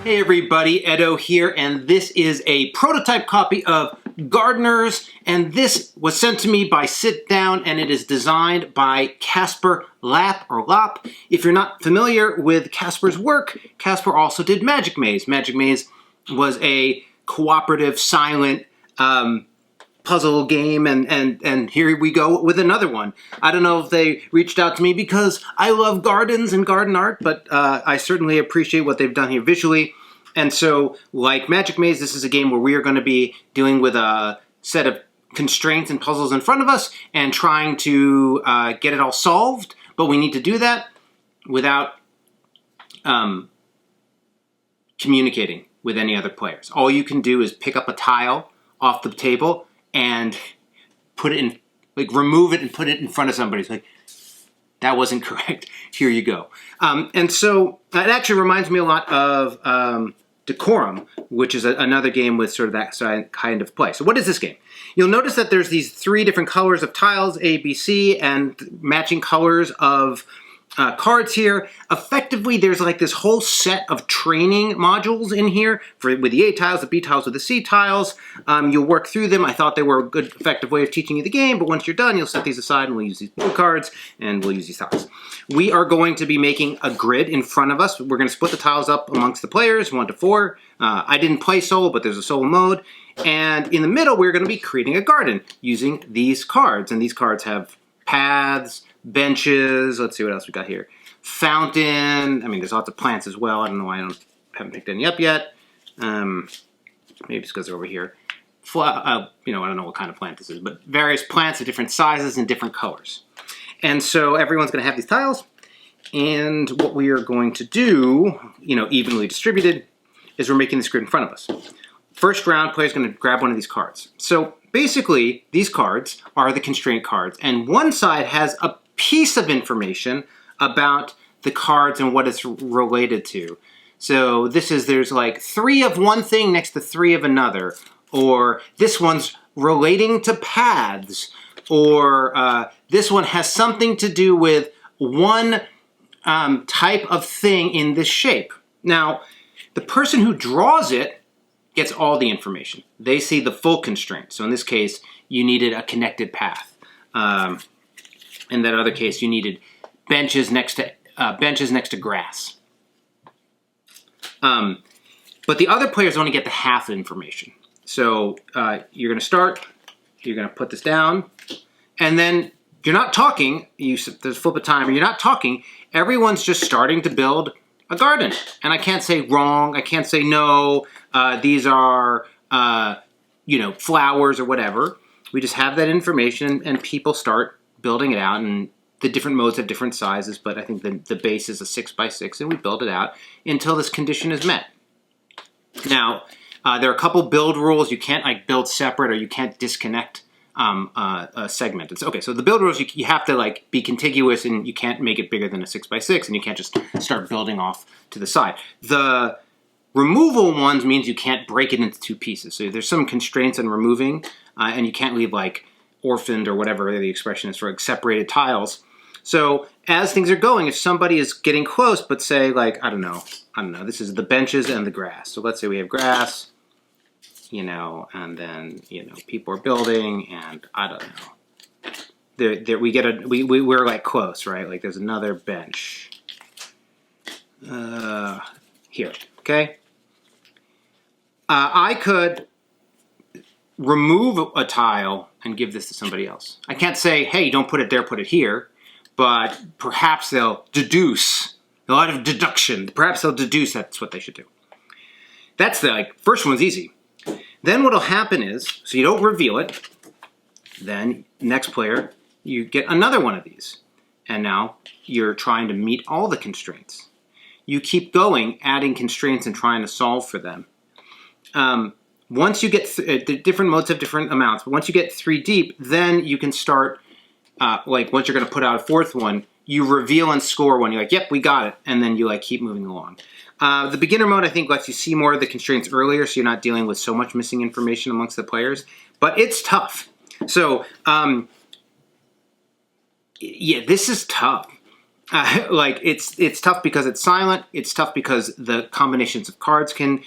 Hey everybody, Edo here, and this is a prototype copy of Gardeners, and this was sent to me by Sit Down, and it is designed by Casper Lap. If you're not familiar with Casper's work, Casper also did Magic Maze. Magic Maze was a cooperative, silent puzzle game, and here we go with another one. I don't know if they reached out to me because I love gardens and garden art, but I certainly appreciate what they've done here visually. And so, like Magic Maze, this is a game where we are going to be dealing with a set of constraints and puzzles in front of us and trying to get it all solved, but we need to do that without communicating with any other players. All you can do is pick up a tile off the table and put it in, like remove it and put it in front of somebody. It's like, that wasn't correct. Here you go. And so it actually reminds me a lot of Decorum, which is another game with sort of that kind of play. So what is this game? You'll notice that there's these three different colors of tiles, A, B, C, and matching colors of cards here. Effectively, there's like this whole set of training modules in here with the A tiles, the B tiles, with the C tiles. You'll work through them. I thought they were a good, effective way of teaching you the game, but once you're done, you'll set these aside and we'll use these blue cards and we'll use these tiles. We are going to be making a grid in front of us. We're going to split the tiles up amongst the players, 1 to 4. I didn't play solo, but there's a solo mode. And in the middle, we're going to be creating a garden using these cards. And these cards have paths, benches, let's see what else we got here. Fountain, I mean, there's lots of plants as well. I don't know why I haven't picked any up yet. Maybe it's because they're over here. I don't know what kind of plant this is, but various plants of different sizes and different colors. And so everyone's going to have these tiles. And what we are going to do, evenly distributed, is we're making this grid in front of us. First round, player's going to grab one of these cards. So basically, these cards are the constraint cards, and one side has a piece of information about the cards and what it's related to. So there's like 3 of one thing next to 3 of another, or this one's relating to paths, or this one has something to do with one type of thing in this shape. Now, the person who draws it gets all the information. They see the full constraint. So in this case, you needed a connected path. In that other case, you needed benches next to grass. But the other players only get the half the information. So you're going to start. You're going to put this down, and then you're not talking. There's flip a timer. You're not talking. Everyone's just starting to build a garden, and I can't say wrong. I can't say no. These are, flowers or whatever. We just have that information, and people start building it out. And the different modes have different sizes, but I think the base is a 6x6, and we build it out until this condition is met. Now, there are a couple build rules. You can't build separate, or you can't disconnect a segment. Okay, so the build rules, you have to be contiguous, and you can't make it bigger than a 6x6, and you can't just start building off to the side. The removal ones means you can't break it into 2 pieces. So there's some constraints on removing, and you can't leave orphaned or whatever the expression is for separated tiles. So as things are going, if somebody is getting close, but say I don't know, this is the benches and the grass. So let's say we have grass, and then, people are building, and I don't know. We're close, right? There's another bench. Here, okay? I could remove a tile and give this to somebody else. I can't say, hey, don't put it there, put it here, but perhaps they'll deduce, a lot of deduction, perhaps they'll deduce that's what they should do. That's the first one's easy. Then what'll happen is, so you don't reveal it, then next player, you get another one of these. And now you're trying to meet all the constraints. You keep going, adding constraints and trying to solve for them. Once you get, the different modes have different amounts, but once you get 3 deep, then you can start, once you're going to put out a 4th one, you reveal and score one. You're like, yep, we got it. And then you keep moving along. The beginner mode, I think, lets you see more of the constraints earlier, so you're not dealing with so much missing information amongst the players. But it's tough. So, yeah, this is tough. Like it's tough because it's silent. It's tough because the combinations of cards can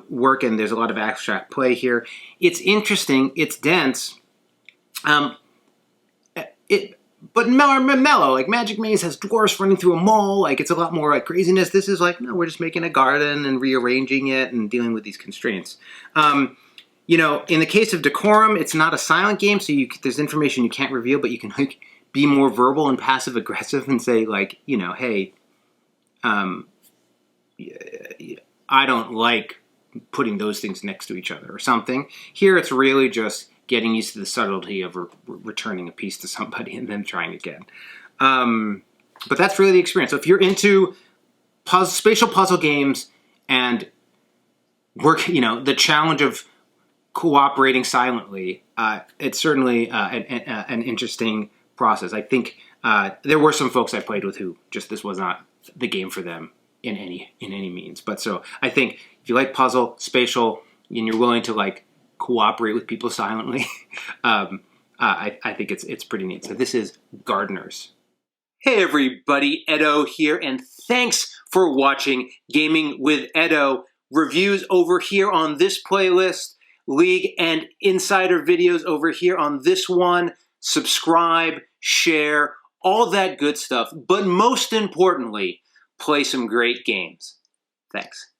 work, and there's a lot of abstract play here. It's interesting. It's dense. But mellow. Like Magic Maze has dwarfs running through a mall. Like it's a lot more like craziness. This is like, no, we're just making a garden and rearranging it and dealing with these constraints. You know, in the case of Decorum, it's not a silent game, so there's information you can't reveal, but you can like be more verbal and passive aggressive and say like, you know, hey, I don't like putting those things next to each other or something. Here, it's really just getting used to the subtlety of returning a piece to somebody and then trying again. But that's really the experience. So if you're into spatial puzzle games and the challenge of cooperating silently, it's certainly an interesting process. I think there were some folks I played with who this was not the game for them in any means. But so I think if you like puzzle, spatial, and you're willing to like cooperate with people silently, I think it's pretty neat. So this is Gardeners. Hey everybody, Edo here, and thanks for watching Gaming with Edo. Reviews over here on this playlist, League and Insider videos over here on this one. Subscribe, share, all that good stuff. But most importantly, play some great games. Thanks.